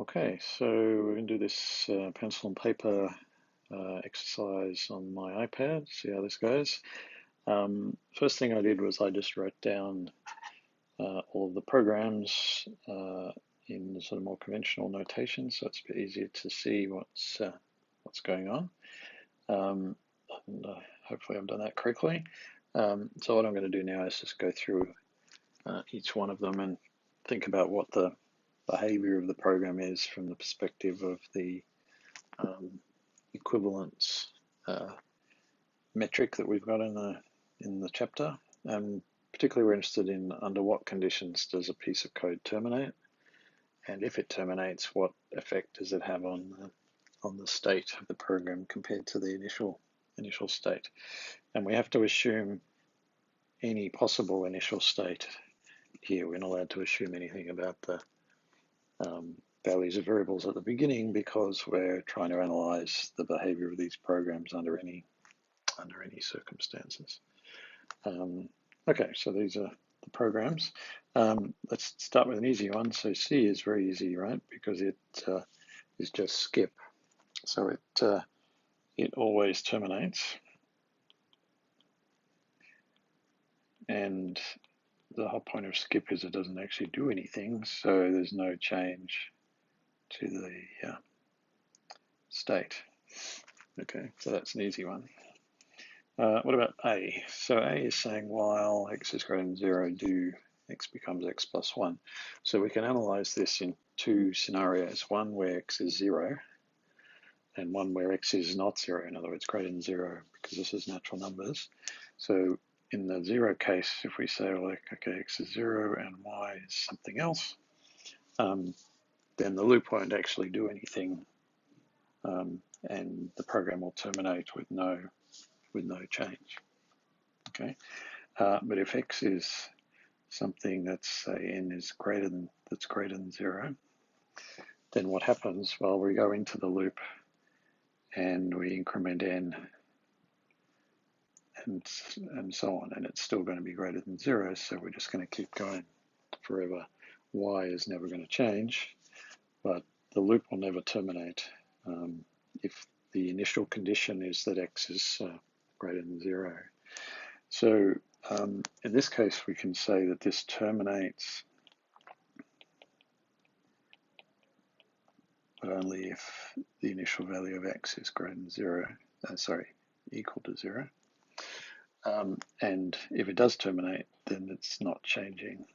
Okay, so we're going to do this pencil and paper exercise on my iPad, see how this goes. First thing I did was I just wrote down all of the programs in sort of more conventional notation, so it's a bit easier to see what's going on. And hopefully I've done that correctly. So what I'm going to do now is just go through each one of them and think about what the behavior of the program is from the perspective of the equivalence metric that we've got in the chapter. And particularly we're interested in under what conditions does a piece of code terminate, and if it terminates, what effect does it have on the state of the program compared to the initial state. And we have to assume any possible initial state here. We're not allowed to assume anything about the values of variables at the beginning because we're trying to analyze the behavior of these programs under any circumstances. Okay, so these are the programs. Let's start with an easy one. So C is very easy, right? Because it is just skip. So it always terminates, and the whole point of skip is it doesn't actually do anything, so there's no change to the state. Okay, so that's an easy one. What about A? So A is saying while x is greater than 0, do x becomes x plus 1. So we can analyze this in two scenarios, one where x is 0 and one where x is not 0, in other words greater than 0, because this is natural numbers. So in the 0 case, if we say like, okay, x is 0 and y is something else, then the loop won't actually do anything, and the program will terminate with no change. Okay, but if x is something that's say n is greater than 0, then what happens? Well, we go into the loop and we increment n and so on, and it's still going to be greater than 0, so we're just going to keep going forever. Y is never going to change, but the loop will never terminate if the initial condition is that x is greater than 0. So in this case, we can say that this terminates, but only if the initial value of x is greater than 0, equal to 0. And if it does terminate, then it's not changing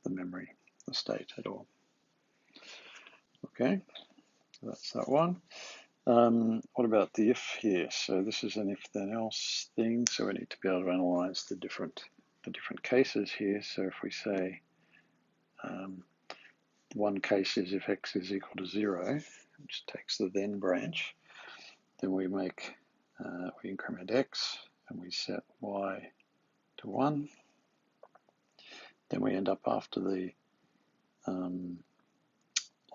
the memory, the state at all. Okay, so that's that one. What about the if here? So this is an if then else thing, so we need to be able to analyze the different cases here. So if we say one case is if x is equal to 0, which takes the then branch, then we make we increment x and we set y to 1. Then we end up after the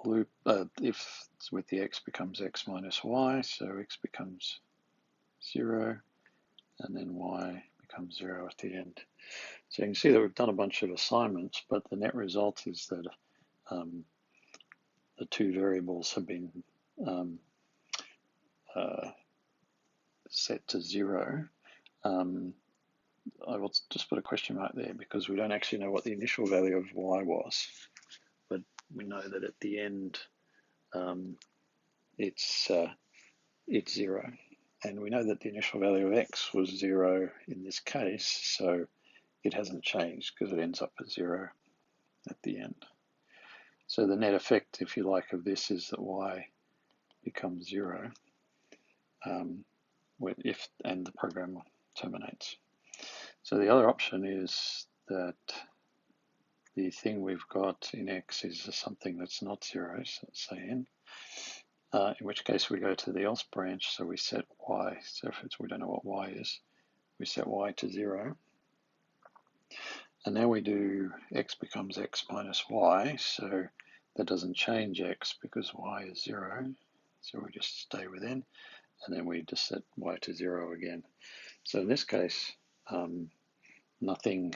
loop, if with the x becomes x minus y, so x becomes 0, and then y becomes 0 at the end. So you can see that we've done a bunch of assignments, but the net result is that the two variables have been set to 0. I will just put a question mark there because we don't actually know what the initial value of y was, but we know that at the end it's 0, and we know that the initial value of x was 0 in this case, so it hasn't changed because it ends up at 0 at the end. So the net effect, if you like, of this is that y becomes 0 and the program terminates. So the other option is that the thing we've got in x is something that's not 0, so let's say n, in which case we go to the else branch, so we set y, so if we don't know what y is, we set y to 0. And now we do x becomes x minus y, so that doesn't change x because y is 0, so we just stay with n, and then we just set y to 0 again. So in this case, nothing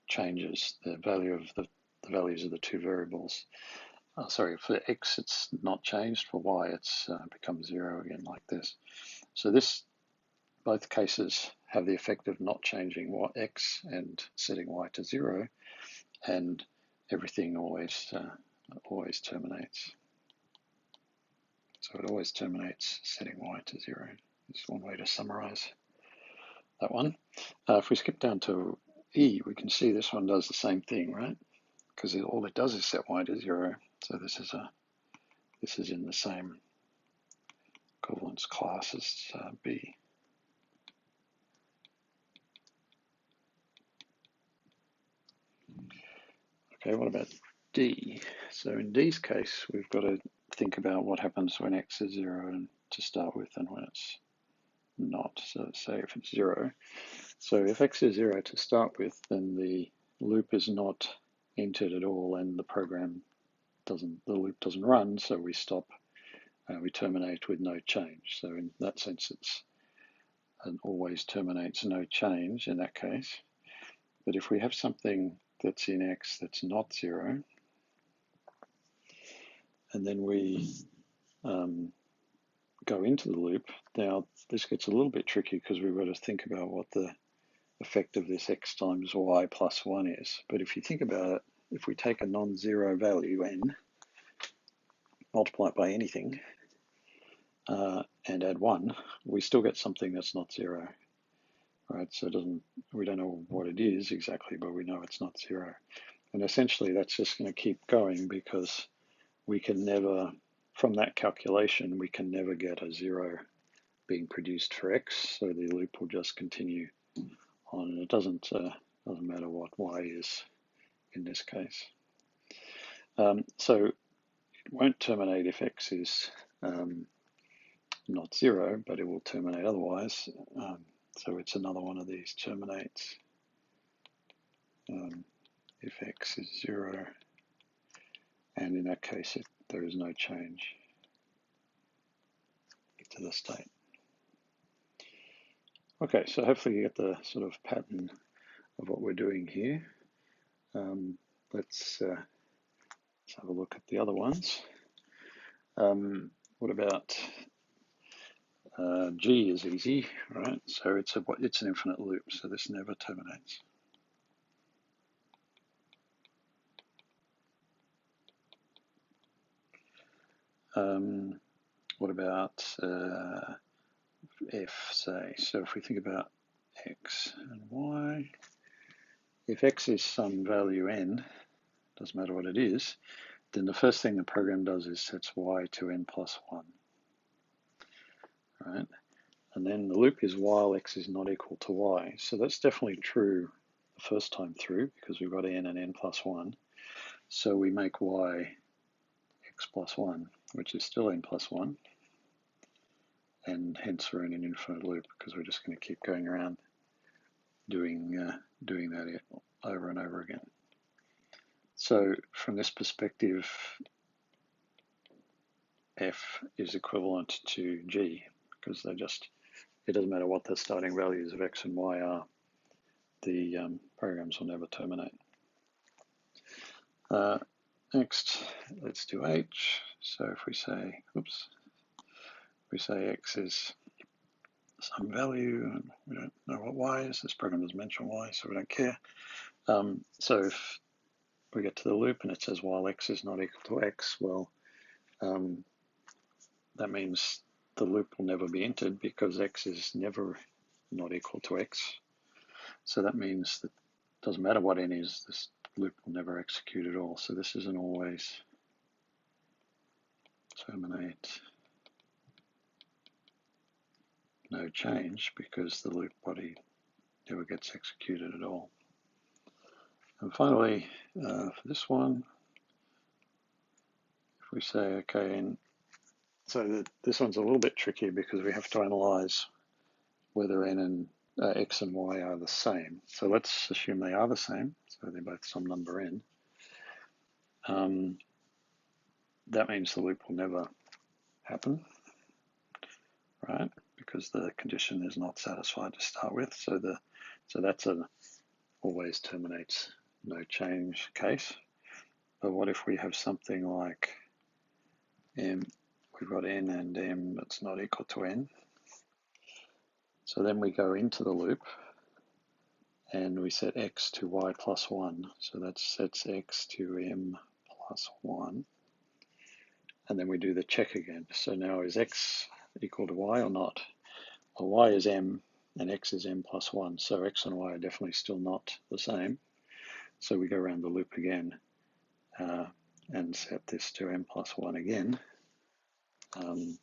changes. The value of the values of the two variables sorry, for x it's not changed, for y it's becomes 0 again like this. So both cases have the effect of not changing x and setting y to 0, and everything always terminates. So it always terminates setting y to 0. That's one way to summarize that one. If we skip down to E, we can see this one does the same thing, right? Because all it does is set y to 0. So this is in the same equivalence class as B. Okay, what about D? So in D's case, we've got to think about what happens when x is 0 and to start with, and when it's not. So say if it's 0. So if x is 0 to start with, then the loop is not entered at all, and the loop doesn't run, so we stop. We terminate with no change. So in that sense, it's an always terminates no change in that case. But if we have something that's in x that's not 0, and then we go into the loop, now this gets a little bit tricky because we've got to think about what the effect of this x times y plus 1 is. But if you think about it, if we take a non-zero value n, multiply it by anything, and add 1, we still get something that's not 0. Right, so we don't know what it is exactly, but we know it's not 0. And essentially that's just going to keep going, because we can never, from that calculation, we can never get a 0 being produced for x, so the loop will just continue on, and it doesn't matter what y is in this case. So it won't terminate if x is not 0, but it will terminate otherwise. So it's another one of these terminates if x is 0, and in that case there is no change to the state. Okay, so hopefully you get the sort of pattern of what we're doing here. Let's have a look at the other ones. What about G is easy, right? So it's an infinite loop, so this never terminates. What about F, say? So if we think about x and y, if x is some value n, doesn't matter what it is, then the first thing the program does is sets y to n plus 1, right? And then the loop is while x is not equal to y. So that's definitely true the first time through, because we've got n and n plus 1. So we make y x plus 1, which is still n plus 1. And hence we're in an infinite loop, because we're just going to keep going around doing that over and over again. So from this perspective, F is equivalent to G, because it doesn't matter what the starting values of X and Y are, the programs will never terminate. Next, let's do H. So if we say, X is some value, and we don't know what Y is, this program doesn't mention Y, so we don't care. So if we get to the loop and it says while X is not equal to X, well, that means the loop will never be entered, because X is never not equal to X. So that means that it doesn't matter what n is, this loop will never execute at all. So this is an always terminate no change, because the loop body never gets executed at all. And finally, for this one, if we say, okay, and so this one's a little bit tricky, because we have to analyze whether n and x and y are the same. So let's assume they are the same, so they're both some number n. That means the loop will never happen, right? Because the condition is not satisfied to start with. So that's an always terminates no change case. But what if we have something like m, we've got n and m that's not equal to n. So then we go into the loop and we set x to y plus 1. So that sets x to m plus 1. And then we do the check again. So now is x equal to y or not? Well, y is m and x is m plus 1. So x and y are definitely still not the same. So we go around the loop again and set this to m plus 1 again. And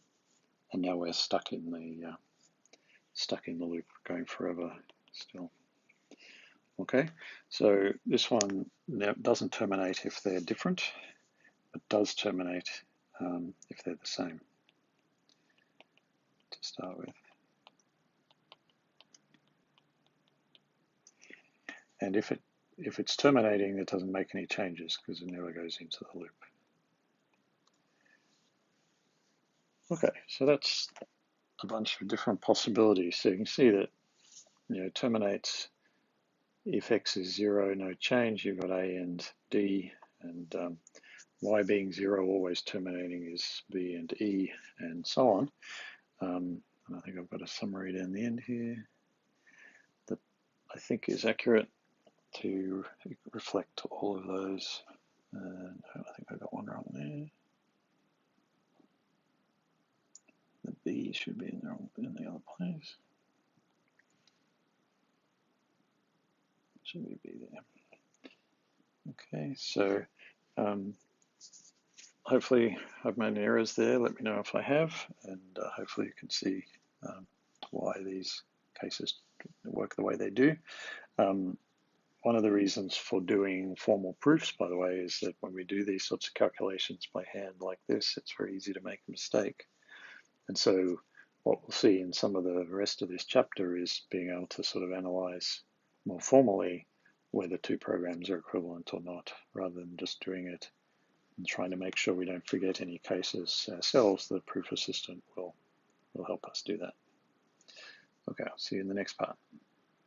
now we're stuck in the loop going forever still. Okay, so this one doesn't terminate if they're different, but does terminate if they're the same to start with. And if it's terminating, it doesn't make any changes because it never goes into the loop. Okay, so that's a bunch of different possibilities. So you can see that, terminates if x is 0, no change. You've got a and d, and y being 0, always terminating is b and e, and so on. And I think I've got a summary down the end here that I think is accurate to reflect all of those. No, I think I got one wrong there. The B should be in the other place. Should be there. Okay, so hopefully I've made any errors there. Let me know if I have, and hopefully you can see why these cases work the way they do. One of the reasons for doing formal proofs, by the way, is that when we do these sorts of calculations by hand like this, it's very easy to make a mistake. And so what we'll see in some of the rest of this chapter is being able to sort of analyze more formally whether two programs are equivalent or not, rather than just doing it and trying to make sure we don't forget any cases ourselves. The proof assistant will help us do that. Okay, I'll see you in the next part.